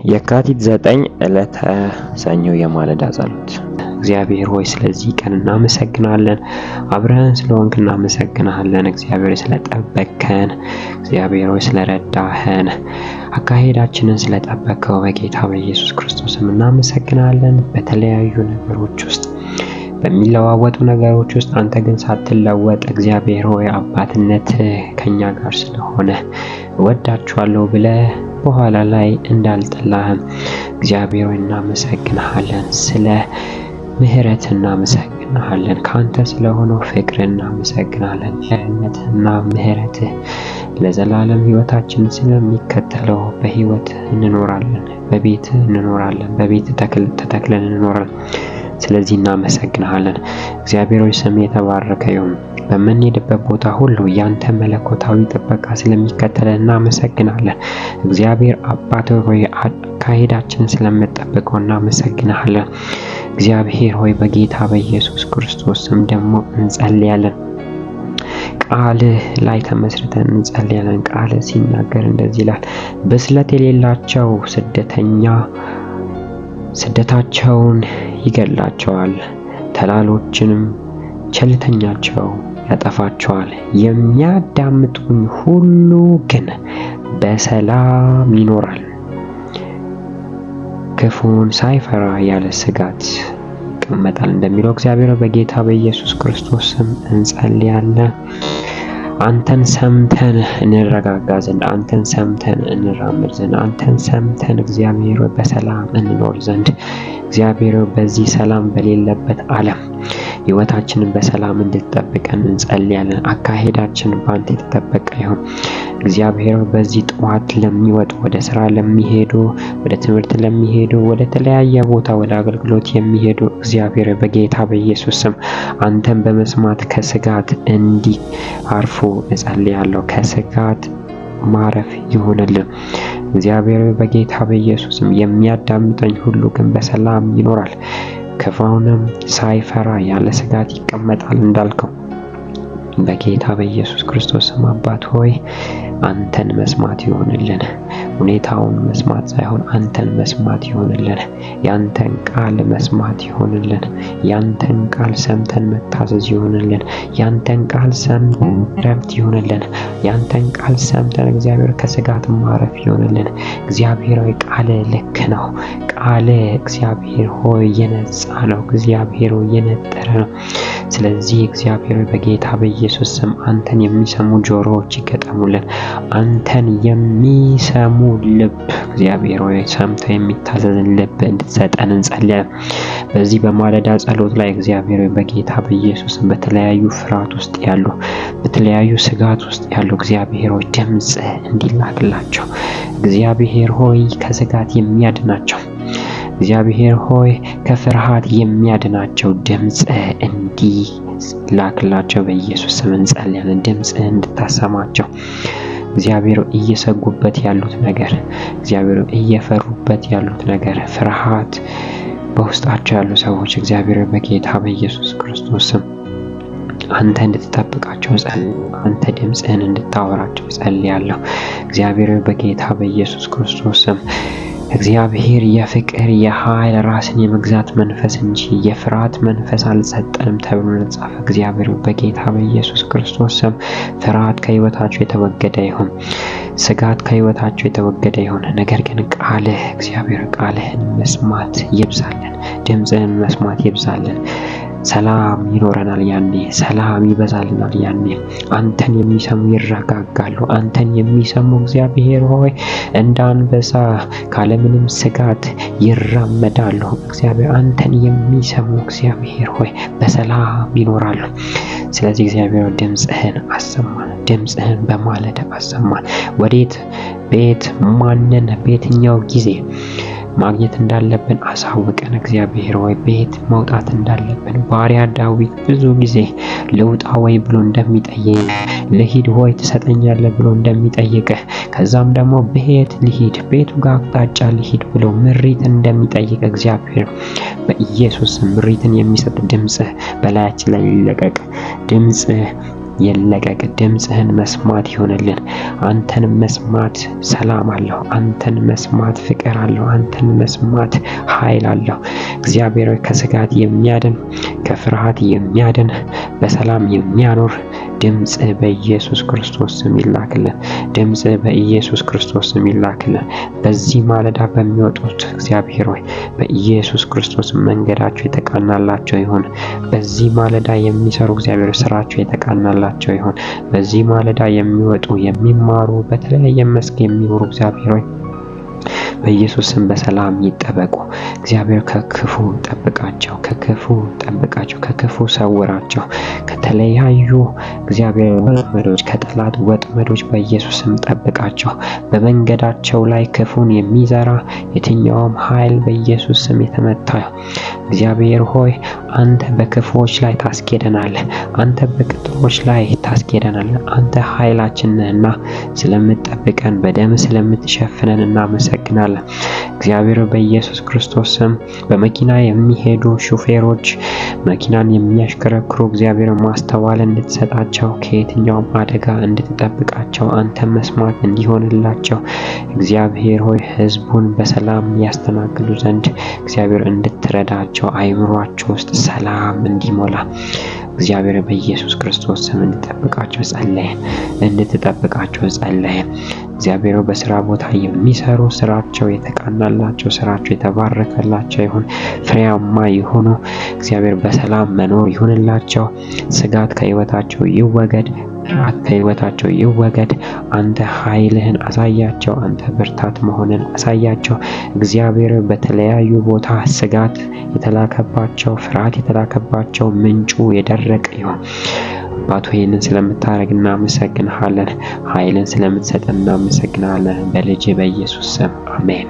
የካቲት 9 ዕለተ ሰኞ የማለዳ ጸሎት። እግዚአብሔር ሆይ ስለዚህ ቀን እናመሰግናለን። አብረን ስለሆንክ እናመሰግናለን። እግዚአብሔር ስለጠበቅከን፣ እግዚአብሔር ሆይ ስለረዳህን፣ አካሄዳችንን ስለጠበቅከው በጌታ በኢየሱስ ክርስቶስም እናመሰግናለን። በተለያዩ ነገሮች ውስጥ በሚለዋወጡ ነገሮች ውስጥ አንተ ግን ሳትለወጥ እግዚአብሔር ሆይ አባትነት ከኛ ጋር ስለሆነ እወዳችኋለሁ ብለህ በኋላ ላይ እንዳልጠላህም እግዚአብሔር ሆይ እናመሰግናለን። ስለ ምህረት እናመሰግናለን። ካንተ ስለሆነው ፍቅር እናመሰግናለን። ቸርነትና ምህረትህ ለዘላለም ህይወታችን ስለሚከተለው በህይወት እንኖራለን፣ በቤት እንኖራለን፣ በቤት ተተክለን እንኖራለን። ስለዚህ እናመሰግናለን። እግዚአብሔር ሆይ ስም የተባረከ ይሁን። በምንሄድበት ቦታ ሁሉ ያንተ መለኮታዊ ጥበቃ ስለሚከተለን እናመሰግናለን። እግዚአብሔር አባት ሆይ አካሄዳችንን ስለምጠብቀው እናመሰግናለን። እግዚአብሔር ሆይ በጌታ በኢየሱስ ክርስቶስ ስም ደግሞ እንጸልያለን። ቃልህ ላይ ተመስርተን እንጸልያለን። ቃልህ ሲናገር እንደዚህ ይላል፣ ብስለት የሌላቸው ስደታቸውን ይገድላቸዋል፣ ተላሎችንም ቸልተኛቸው ያጠፋቸዋል። የሚያዳምጡኝ ሁሉ ግን በሰላም ይኖራል፣ ክፉን ሳይፈራ ያለ ስጋት ይቀመጣል እንደሚለው እግዚአብሔር በጌታ በኢየሱስ ክርስቶስ ስም እንጸልያለን። አንተን ሰምተን እንረጋጋ ዘንድ፣ አንተን ሰምተን እንራመድ ዘንድ፣ አንተን ሰምተን እግዚአብሔር በሰላም እንኖር ዘንድ እግዚአብሔር በዚህ ሰላም በሌለበት ዓለም ህይወታችንን በሰላም እንድትጠብቀን እንጸልያለን። አካሄዳችን በአንተ የተጠበቀ ይሁን። እግዚአብሔር በዚህ ጠዋት ለሚወጡ፣ ወደ ስራ ለሚሄዱ፣ ወደ ትምህርት ለሚሄዱ፣ ወደ ተለያየ ቦታ ወደ አገልግሎት የሚሄዱ እግዚአብሔር በጌታ በኢየሱስ ስም አንተን በመስማት ከስጋት እንዲያርፉ እጸልያለሁ። ከስጋት ማረፍ ይሁንልን። እግዚአብሔር በጌታ በኢየሱስ ስም የሚያዳምጠኝ ሁሉ ግን በሰላም ይኖራል፣ ክፉንም ሳይፈራ ያለ ስጋት ይቀመጣል እንዳልከው በጌታ በኢየሱስ ክርስቶስ ስም አባት ሆይ አንተን መስማት ይሆንልን። ሁኔታውን መስማት ሳይሆን አንተን መስማት ይሆንልን። ያንተን ቃል መስማት ይሆንልን። ያንተን ቃል ሰምተን መታዘዝ ይሆንልን። ያንተን ቃል ሰምተን ረፍት ይሆንልን። ያንተን ቃል ሰምተን እግዚአብሔር ከስጋት ማረፍ ይሆንልን። እግዚአብሔር ሆይ ቃል ልክ ነው። ቃል እግዚአብሔር ሆይ የነጻ ነው። እግዚአብሔር ሆይ የነጠረ ነው። ስለዚህ እግዚአብሔር በጌታ በኢየሱስ ስም አንተን የሚሰሙ ጆሮዎች ይገጠሙልን። አንተን የሚሰሙ ልብ እግዚአብሔር ሆይ ሰምተው የሚታዘዝን ልብ እንድትሰጠን እንጸልያለን። በዚህ በማለዳ ጸሎት ላይ እግዚአብሔር ሆይ በጌታ በኢየሱስ ስም በተለያዩ ፍርሃት ውስጥ ያሉ፣ በተለያዩ ስጋት ውስጥ ያሉ እግዚአብሔር ሆይ ድምጽ እንዲላክላቸው እግዚአብሔር ሆይ ከስጋት የሚያድናቸው እግዚአብሔር ሆይ ከፍርሃት የሚያድናቸው ድምጽ እንዲላክላቸው በኢየሱስ ስም እንጸልያለን። ድምጽ እንድታሰማቸው እግዚአብሔር እየሰጉበት ያሉት ነገር፣ እግዚአብሔር እየፈሩበት ያሉት ነገር፣ ፍርሃት በውስጣቸው ያሉ ሰዎች እግዚአብሔር በጌታ በኢየሱስ ክርስቶስ ስም አንተ እንድትጠብቃቸው አንተ ድምጽህን እንድታወራቸው ጸልያለሁ። እግዚአብሔር በጌታ በኢየሱስ ክርስቶስ ስም እግዚአብሔር የፍቅር የኃይል ራስን የመግዛት መንፈስ እንጂ የፍርሃት መንፈስ አልሰጠንም ተብሎ እንደተጻፈ እግዚአብሔር በጌታ በኢየሱስ ክርስቶስ ስም ፍርሃት ከህይወታቸው የተወገደ ይሁን። ስጋት ከህይወታቸው የተወገደ ይሁን። ነገር ግን ቃልህ እግዚአብሔር ቃልህን መስማት ይብዛልን። ድምጽህን መስማት ይብዛልን። ሰላም ይኖረናል። ያኔ ሰላም ይበዛልናል። ያኔ አንተን የሚሰሙ ይረጋጋሉ። አንተን የሚሰሙ እግዚአብሔር ሆይ እንደ አንበሳ ካለምንም ስጋት ይራመዳሉ። እግዚአብሔር አንተን የሚሰሙ እግዚአብሔር ሆይ በሰላም ይኖራሉ። ስለዚህ እግዚአብሔር ድምጽህን አሰማን። ድምጽህን በማለዳ አሰማን። ወዴት፣ ቤት፣ ማንን፣ በየትኛው ጊዜ ማግኘት እንዳለብን አሳውቀን። እግዚአብሔር ሆይ ቤት መውጣት እንዳለብን ባሪያ ዳዊት ብዙ ጊዜ ልውጣ ወይ ብሎ እንደሚጠይቅ፣ ልሂድ ወይ ትሰጠኛለህ ብሎ እንደሚጠይቅህ፣ ከዛም ደግሞ ቤት ልሂድ፣ ቤቱ ጋር አቅጣጫ ልሂድ ብሎ ምሪት እንደሚጠይቅ እግዚአብሔር በኢየሱስ ምሪትን የሚሰጥ ድምጽ በላያችን ላይ ይለቀቅ። ድምጽ ይለቀቅ። ድምፅህን መስማት ይሆንልን። አንተን መስማት ሰላም አለው። አንተን መስማት ፍቅር አለው። አንተን መስማት ኃይል አለው። እግዚአብሔር ከስጋት የሚያድን ከፍርሃት የሚያድን በሰላም የሚያኖር ድምፅ በኢየሱስ ክርስቶስ ስም ይላክልን። ድምፅ በኢየሱስ ክርስቶስ ስም ይላክልን። በዚህ ማለዳ በሚወጡት እግዚአብሔር ሆይ በኢየሱስ ክርስቶስ መንገዳቸው የተቃናላቸው ይሁን። በዚህ ማለዳ የሚሰሩ እግዚአብሔር ስራቸው የተቃናላቸው ይሁን። በዚህ ማለዳ የሚወጡ የሚማሩ በተለያየ መስክ የሚኖሩ እግዚአብሔር ሆይ በኢየሱስ ስም በሰላም ይጠበቁ። እግዚአብሔር ከክፉ ጠብቃቸው፣ ከክፉ ጠብቃቸው፣ ከክፉ ሰውራቸው፣ ከተለያዩ እግዚአብሔር ወጥመዶች፣ ከጠላት ወጥመዶች በኢየሱስ ስም ጠብቃቸው። በመንገዳቸው ላይ ክፉን የሚዘራ የትኛውም ኃይል በኢየሱስ ስም የተመታ እግዚአብሔር ሆይ አንተ በክፉዎች ላይ ታስኬደናለህ። አንተ በቅጥሮች ላይ ታስኬደናለህ። አንተ ኃይላችን ነህና ስለምትጠብቀን በደም ስለምትሸፍነን እናመሰግናለን። እግዚአብሔር በኢየሱስ ክርስቶስ ስም በመኪና የሚሄዱ ሹፌሮች መኪናን የሚያሽከረክሩ እግዚአብሔር ማስተዋል እንድትሰጣቸው ከየትኛውም አደጋ እንድትጠብቃቸው አንተ መስማት እንዲሆንላቸው እግዚአብሔር ሆይ ሕዝቡን በሰላም ያስተናግዱ ዘንድ እግዚአብሔር እንድትረዳቸው አይምሯቸው ውስጥ ሰላም እንዲሞላ እግዚአብሔር በኢየሱስ ክርስቶስ ስም እንድትጠብቃቸው ጸለይን። እንድትጠብቃቸው ጸለይን። እግዚአብሔር በስራ ቦታ የሚሰሩ ስራቸው የተቃናላቸው፣ ስራቸው የተባረከላቸው ይሁን። ፍሬያማ ይሁኑ። እግዚአብሔር በሰላም መኖር ይሁንላቸው። ስጋት ከህይወታቸው ይወገድ። ፍርሃት ከህይወታቸው ይወገድ። አንተ ኃይልህን አሳያቸው። አንተ ብርታት መሆንን አሳያቸው። እግዚአብሔር በተለያዩ ቦታ ስጋት የተላከባቸው፣ ፍርሃት የተላከባቸው ምንጩ የደረቀ ይሁን። አባቶ ይህንን ስለምታደርግ እናመሰግንሃለን። ኃይልን ስለምትሰጥ እናመሰግንሃለን። በልጅ በኢየሱስ ስም አሜን።